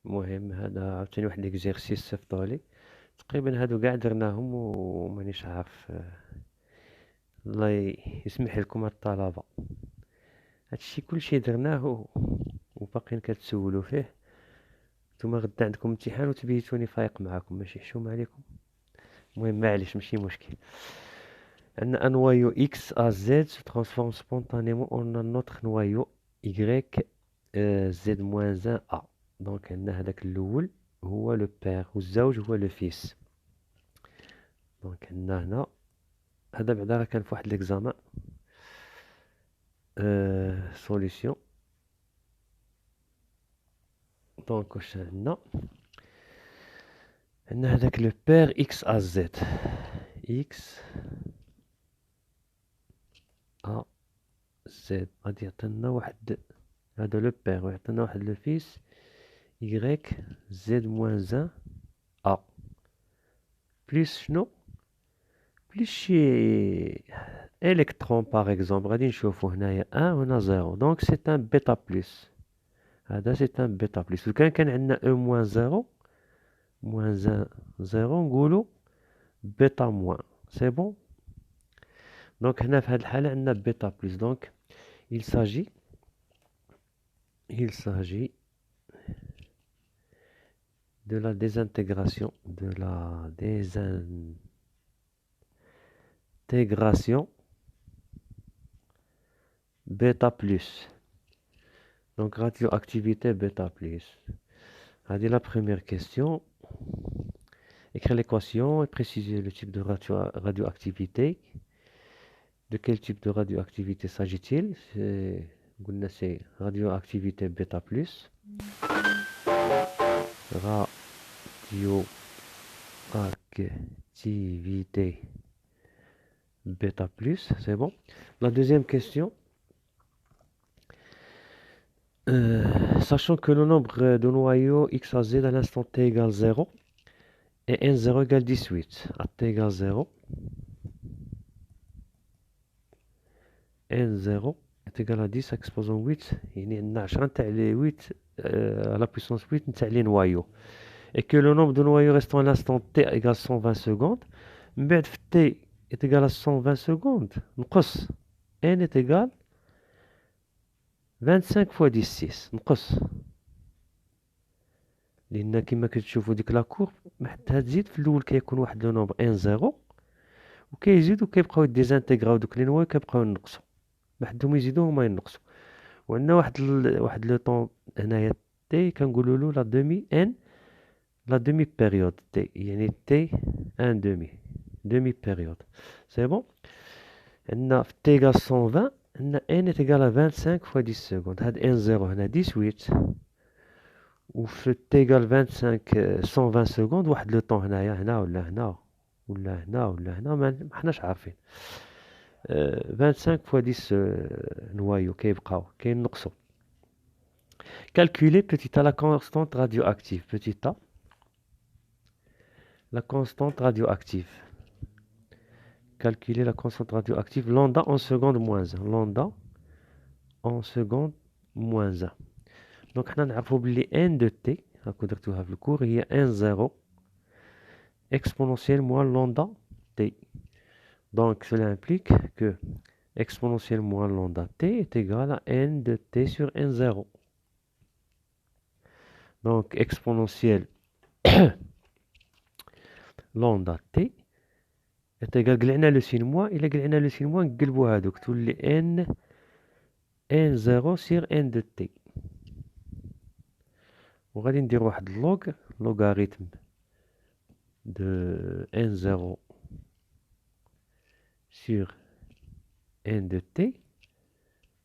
المهم هذا عاوتاني واحد ليكزيرسيس صيفطولي، تقريبا هادو قاع درناهم ومانيش عارف. الله يسمح لكم الطلبة، هادشي كلشي درناه وباقيين كتسولوا فيه. نتوما غدا عندكم امتحان وتبيتوني فايق معاكم، ماشي حشومة عليكم. المهم معليش ماشي مشكل. عندنا un noyau X à Z se transforme spontanément en un autre noyau Y Z-1 A. دونك عندنا هذاك الأول هو لو بير والزوج هو لو فيس. دونك عندنا هنا هذا بعدا راه كان في واحد ليكزامان سوليسيون. دونك واش عندنا هذاك لو بير إكس أ زد إكس أ زد غادي يعطينا واحد، هذا لو بير ويعطينا واحد لو فيس Y Z moins 1 A بليس شنو بليس شي الكترون باغ اكزومبل. غادي نشوفو هنايا 1 وهنا 0، دونك سي ان بيتا بلس. هذا سي ان بيتا بلس. لو كان عندنا او موان 0 موان 0 نقولو بيتا موان، سي بون. دونك هنا في هاد الحالة عندنا بيتا بلس. دونك il s'agit de la désintégration bêta plus. Donc radioactivité bêta plus. Allez, la première question. Écrire l'équation et préciser le type de radioactivité. De quel type de radioactivité s'agit-il? C'est radioactivité bêta plus. Radioactivité bêta plus, c'est bon. La deuxième question. Sachant que le nombre de noyaux x à z à l'instant t égale 0 et n0 égale 18. À t égale 0, n0 est égal à 10 exposant 8. يعني عندنا 10 نتاع les 8 à la puissance 8 نتاع les noyaux. Et que le nombre de noyaux restant à l'instant t égale 120 secondes. من بعد في t est égal à 120 secondes نقص n est égal 25 fois 10 6 نقص. لان كما كتشوفوا ديك لا كورب حتى تزيد في الاول كيكون واحد لو نومبر ان زيرو وكيزيدوا كيبقاو ديزانتيغراو دوك لي نوايا كيبقاو ينقصوا بحدهم يزيدوا هما ينقصوا. وعندنا واحد لو طون هنايا تي كنقولوا له لا دومي ان لا دومي بيريود تي يعني تي ان دومي بيريود سي بون. عندنا في تي غال 120 عندنا ان ايغال 25 فوا 10 سكوند. هاد ان زيرو هنا 18 وفي تيغال 25 120 سكوند واحد لو طون هنايا هنا ولا هنا ولا هنا ولا هنا ما حناش عارفين. 25 فوا 10 نوايو كيبقاو كينقصوا. Calculer petit a la constante radioactive. Petit a la constante radioactive. Calculer la constante radioactive lambda en seconde moins 1. Lambda en seconde moins 1. Donc حنا نعرفوا بلي n de t هاكو درتوها في الكور هي n 0 exponentielle moins lambda t. Donc cela implique que exponentielle moins lambda t est égal à n de t sur n0. Donc exponentielle lambda t est égal قلعنا لو سين موان. إلا قلعنا لو سين موان نقلبو هادوك تولي n0 sur n de t. وغادي ندير واحد لوغاريتم de n0 sur n de t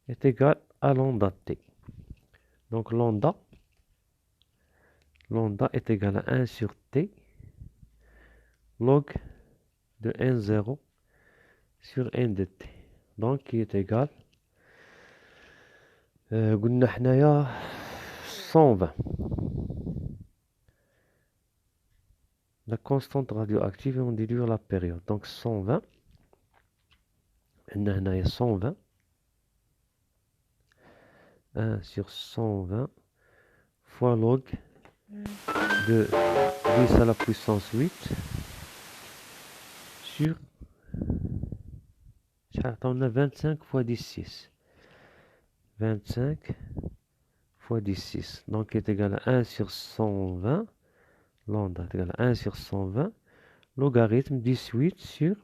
est égal à lambda t. Donc lambda est égal à 1 sur t log de n0 sur n de t. Donc qui est égal قلنا حنايا 120. La constante radioactive et on déduire la période. Donc 120 عندنا هنايا 120 1 sur 120 fois log de 10 à la puissance 8 sur, on a 25 fois 10, 6. 25 fois 10, 6. Donc, est égal à 1 sur 120. Lambda est égal à 1 sur 120. Logarithme 18 sur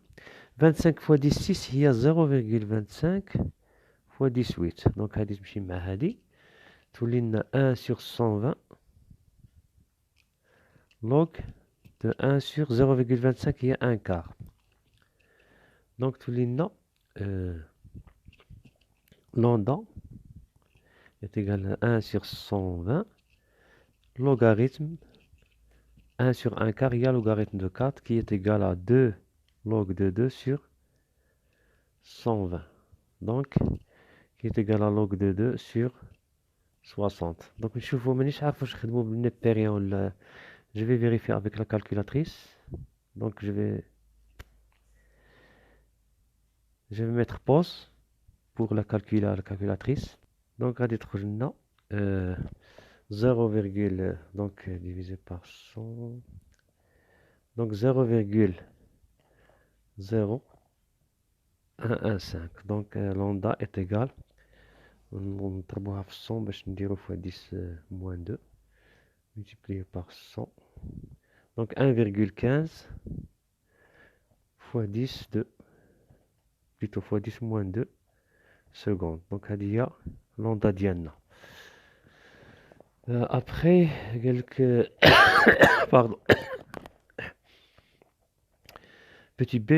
25 fois 10, 6 هي 0,25 fois 18. Donc, هذه تمشي مع هذه تولي لنا 1 sur 120 log de 1 sur 0,25 هي 1 quart. Donc, تولي لنا lambda est égal à 1 sur 120 logarithme 1 sur 1 quart, il y a logarithme de 4 qui est égal à 2 log de 2 sur 120. Donc, qui est égal à log de 2 sur 60. Donc, je vais vérifier avec la calculatrice. Donc, je vais mettre pause pour la calculatrice. Donc, à être 0, donc divisé par 100. Donc 0,0115. Donc lambda est égal. On trouve 100 باش نديرو fois 10 moins 2 multiplié par 100. Donc 1,15 fois 10 2 plutôt fois 10 moins 2 secondes. Donc هذه هي lambda ديالنا. Après quelques pardon petit b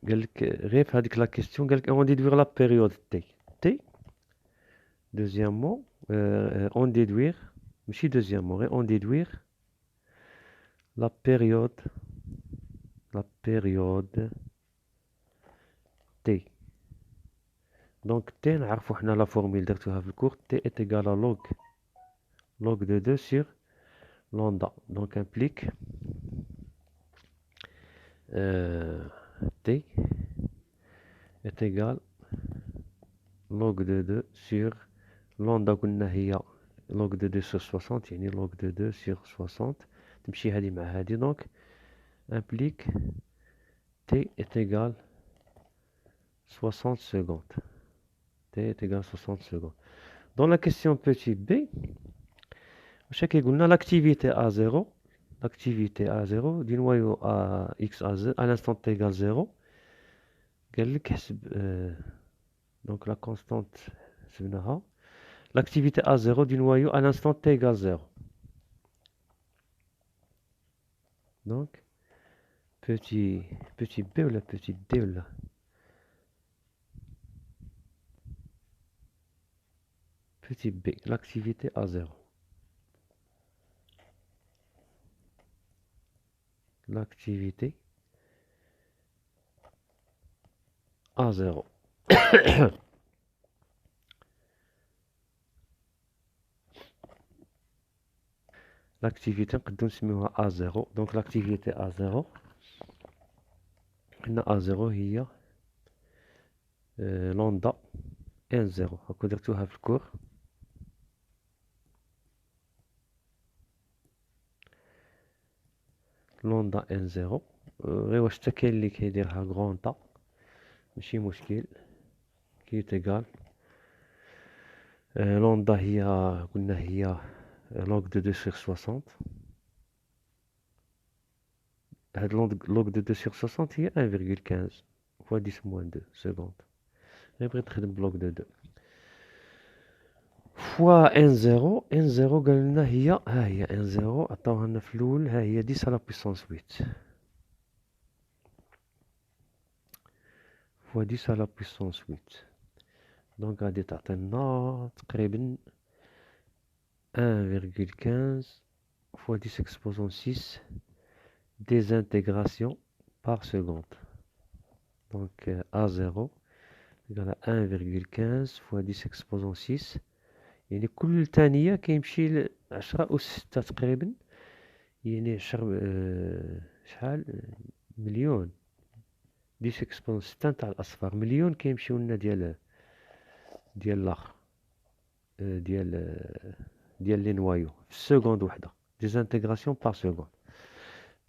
غير هذيك la question on va déduire la période t. Deuxièmement on déduire ماشي deuxièmement on déduire la période t. Donc t نعرفوا حنا la formule درتوها في الكور t est égal à log de 2 sur lambda. Donc implique t est égal log de 2 sur lambda قلنا هي log de 2 sur 60 يعني log de 2 sur 60 تمشي هذه مع هذه. donc implique t est égal 60 secondes. t est égal 60 secondes. Dans la question petit b واش كيقولنا l'activité A0 l'activité A0 du noyau à x à l'instant t égale 0 قال لك حسب donc la constante حسبناها l'activité A0 du noyau à l'instant t égale 0. Donc petit b ou la petit d ou la petit b l'activité A0 l'activité A0 l'activité نقدروا نسميوها A0. donc l'activité A0 هنا A0 هي lambda n0 هاكا درتوها في الكور. lambda n0 غير واش حتى كاين اللي كيديرها غرونطا ماشي مشكل كي تيغال lambda هي قلنا هي log de 2 sur 60. هاد log de 2 sur 60 هي 1,15 fois 10 moins 2 secondes. غير بغيت نخدم بلوك de 2 fois n0 n0 قال لنا هي ها هي n0 عطاوها لنا في الاول ها هي 10 على puissance 8 fois 10 على puissance 8. دونك غادي تعطينا تقريبا 1,15 fois 10 exposant 6 désintégration par seconde. Donc A0 égale à 1,15 fois 10 exposant 6 يعني كل ثانية كيمشي 10 أس 6 تقريبا يعني شحال مليون 10 اكسبونس 6 تاع الأصفار مليون كيمشيو لنا ديال الآخر ديال ديال لي نوايو في سكوند وحده ديزانتيغراسيون بار سكوند.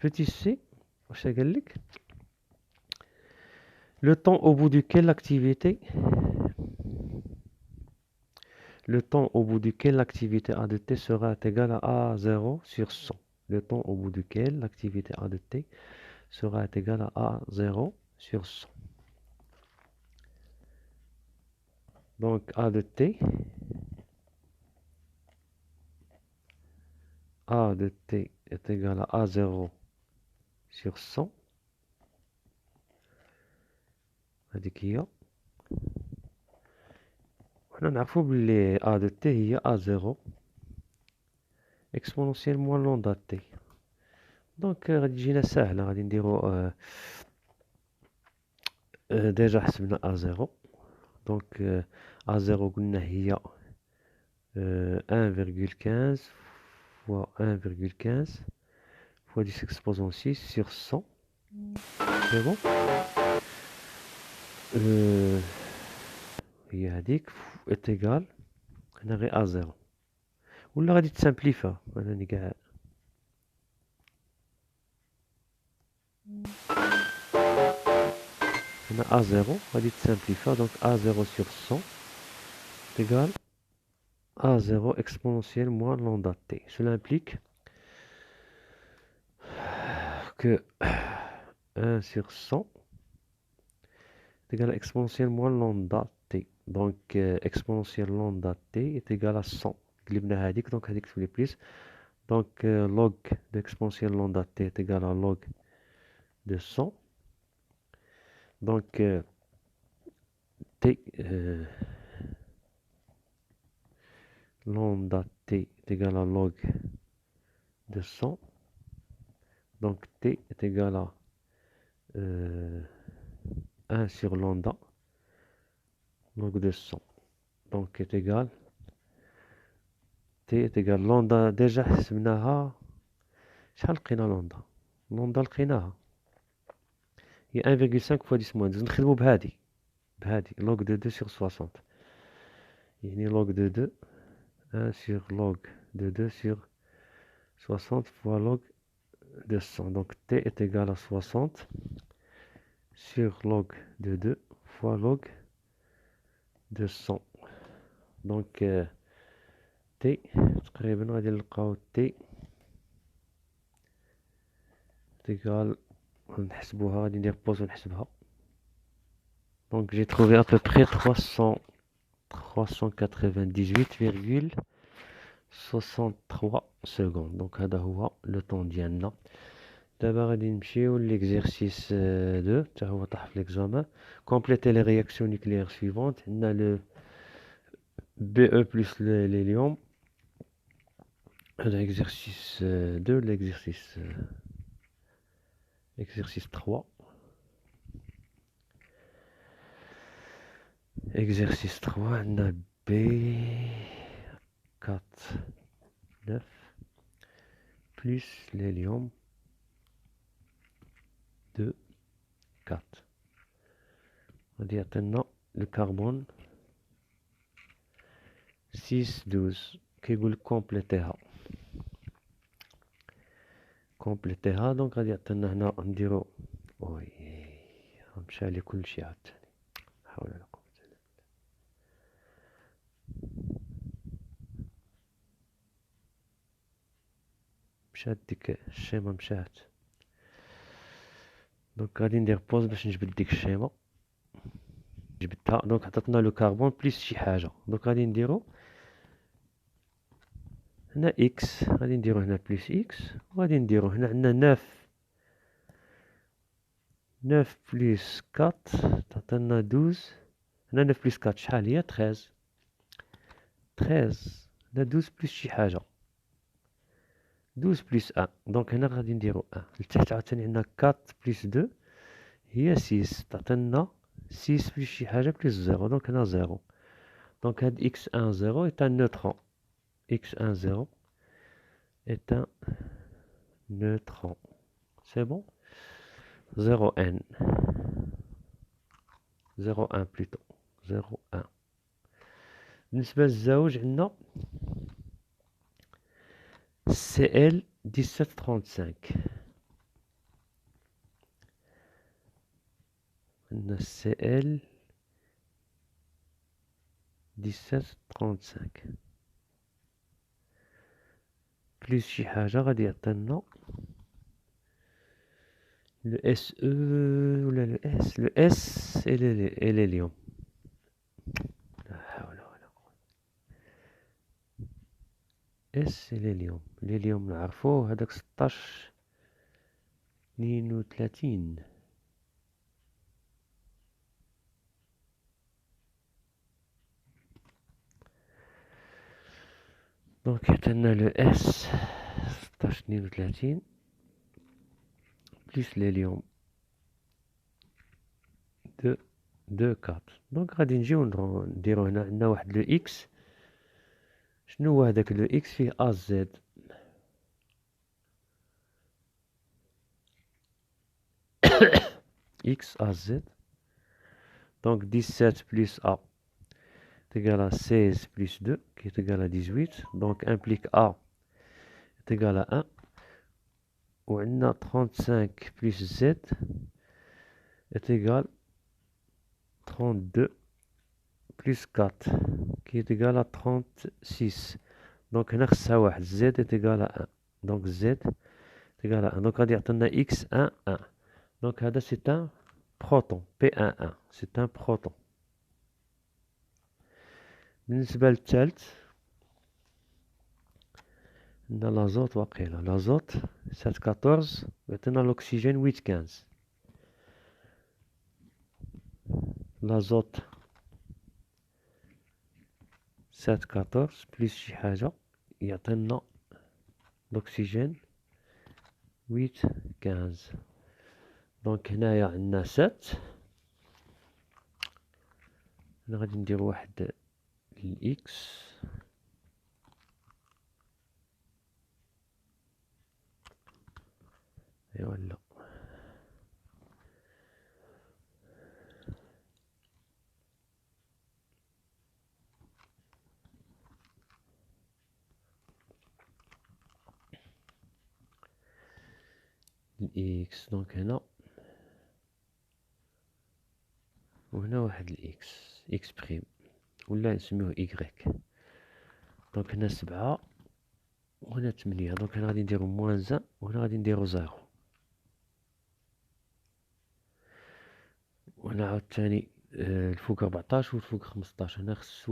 Petit c واش قال لك le temps au bout duquel l'activité A de t sera égal à A0 sur 100. Le temps au bout duquel l'activité A de t sera égal à A0 sur 100. Donc A de t est égal à A0 sur 100. هذيك هي. وحنا نعرفو بلي A de t هي A0 exponentielle moins lambda t. دونك غادي تجينا ساهلة، غادي نديرو ديجا حسبنا A0. دونك A0 قلنا هي 1,15 fois 1,15 fois 10 exposant 6 sur 100. C'est bon. هي هذيك est égal هنا غير A0 ولا غادي تسامبليفا. انا راني كاع هنا A0 غادي تسامبليفا. دونك A0 sur 100 est égal A0 exponentielle moins lambda t. Cela implique que 1 sur 100 est égal à exponentielle moins lambda t. Donc exponentielle lambda t est égal à 100. قلبنا هذيك دونك هذيك تولي بليس. Donc log de exponentielle lambda t est égal à log de 100. Donc t lambda t est égal à log de 100. Donc t est égal à 1 sur lambda log de 100. Donc est égal t est égal lambda ديجا حسبناها. شحال لقينا لامدا لقيناها هي 1,5 fois 10 moins 12. نخدمو بهادي log de 2 sur 60. يعني log de 2 1 sur log de 2 sur 60 fois log de 100. Donc t est égal à 60 sur log de 2 fois log de 100. Donc t تقريبا غادي نلقاو t égal نحسبوها. غادي ندير بوز ونحسبها. Donc j'ai trouvé à peu près 398,63 secondes. Donc هذا هو لو طون ديالنا. دابا غادي نمشيو ليكزيرسيس 2 حتى هو طاح في ليكزامان. كومبليتي لي رياكسيون نيكليير سويفونت. عندنا لو BE plus l'hélium. L'exercice 2, exercice 3. Exercice 3, on a B4, 9, plus l'hélium, 2, 4. On dit maintenant le carbone, 6, 12. Qui vous le complétera. كومبليتيها. دونك غادي يعطينا هنا نديرو وي مشى لي كلشي عاوتاني. حول ولا قوة الا بالله. مشات ديك الشيمة مشات. دونك غادي ندير بوز باش نجبد ديك الشيمة. جبدتها. دونك عطاتنا لو كربون بليس شي حاجة. دونك غادي نديرو هنا اكس. غادي نديرو هنا بليس اكس. وغادي نديرو هنا عندنا 9 بليس 4 تعطينا 12. هنا 9 بليس 4 شحال هي 13. هنا 12 بليس شي حاجة 12 بليس 1. دونك هنا غادي نديرو 1 لتحت. عاوتاني عندنا 4 بليس 2 هي 6 تعطينا 6 بليس شي حاجة بليس 0. دونك هنا 0. دونك هاد x1 0 est un neutron. x1 0 est un neutron. C'est bon. 0n 0,1 plutôt 0,1. بالنسبة للزوج عندنا CL 1735. عندنا CL 1735 بليس شي حاجة غادي يعطينا لو اس او ولا لو اس اليوم. لا حول ولا قوة. اس اليوم نعرفوه هداك 16 32. دونك يعطينا لو اس 16 32 بليس اليوم 2 4. دونك غادي نجيو نديرو هنا عندنا واحد لو اكس. شنو هو هداك لو اكس؟ فيه ا زد. x à z. Donc 17 plus a est égal à 16 plus 2 qui est égal à 18. Donc implique a est égal à 1. Ou on a 35 plus z est égal à 32 plus 4 qui est égal à 36. Donc on a z est égal à 1. Donc z est égal à 1. Donc on va dire x 1 1. Donc c'est un proton P11. C'est un proton. بالنسبة للثالث عندنا لازوت واقيلا. لازوت 714 يعطينا الأكسجين 815. لازوت 714 بليس شي حاجة يعطينا الأكسجين 815. دونك هنايا عندنا 7. هنا غادي ندير واحد الإكس. ايوا لا الإكس. دونك هنا وهنا واحد الإكس إكس بريم ولا نسميوه إيكغيك. دونك هنا 7 وهنا 8. دونك هنا غادي نديرو موان 1 وهنا غادي نديرو 0. وهنا عاوتاني الفوق 14 والفوق 15. هنا خص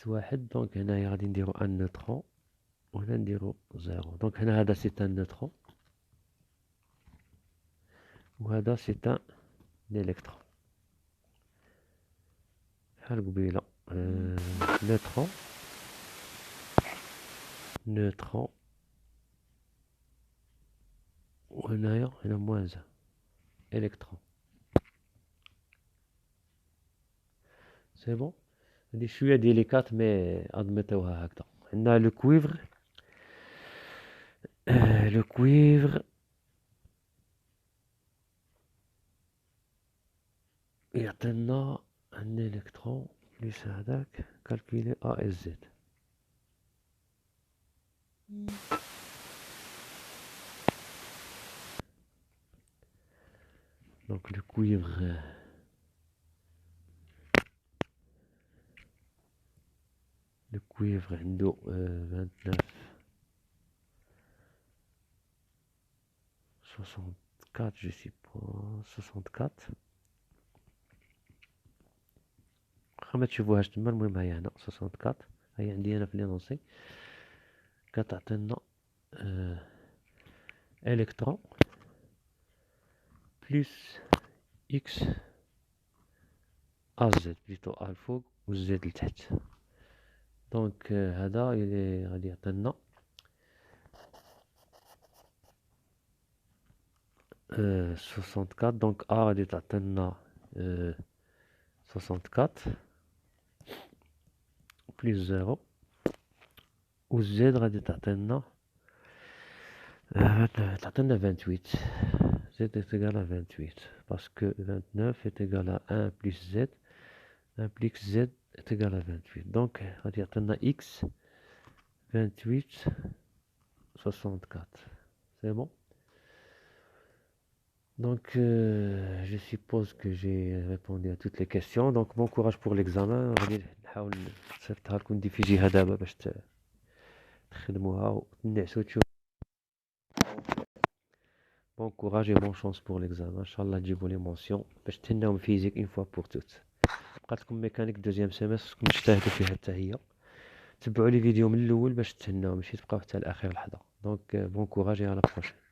واحد دونك هنايا غادي نديرو ان نوترون وهنا نديرو 0. دونك هنا هذا سي ان نوترون وهذا سي ان الكترون بحال قبيله. نوترون وهنايا هنا موان 1 الكترون. سي بون. هادي شويه ديليكات مي ادميتوها هكذا. عندنا لو كويفر. لو كويفر يعطينا ان الكترون بليس هذاك كالكولي ا اس زد. دونك لو كويفر عنده 29 64 je suppose 64. واخا ما تشوفوهاش تما. المهم هي هنا 64. هي عندي انا في لينونسي كتعطينا الكترون بلس اكس ا زد بليتو ا الفوق والزد لتحت. دونك هذا غادي يعطينا 64. دونك ا غادي تعطينا 64 بلس 0 والزد غادي تعطينا 28. Z est égal à 28 parce que 29 est égal à 1 plus Z implique Z est égal à 28. Donc غادي يعطينا x 28 64. C'est bon. Donc, je suppose que j'ai répondu à toutes les questions. Donc, bon courage pour l'examen. غادي نحاول نصيفطها لكم ديفيجيها دابا باش تخدموها وتنعسوا تشوفوا. Bon courage et bonne chance pour l'examen. Inch'Allah تجيبوا لي مونسيون باش تهناو من فيزيك اون فوا بور توت. بقات لكم ميكانيك دوزيام سيمستر راكم تجتهدوا فيها حتى هي. تبعوا لي فيديو من الاول باش تهناو ماشي تبقاو حتى لاخر لحظه. دونك بون كوراج et à la prochaine.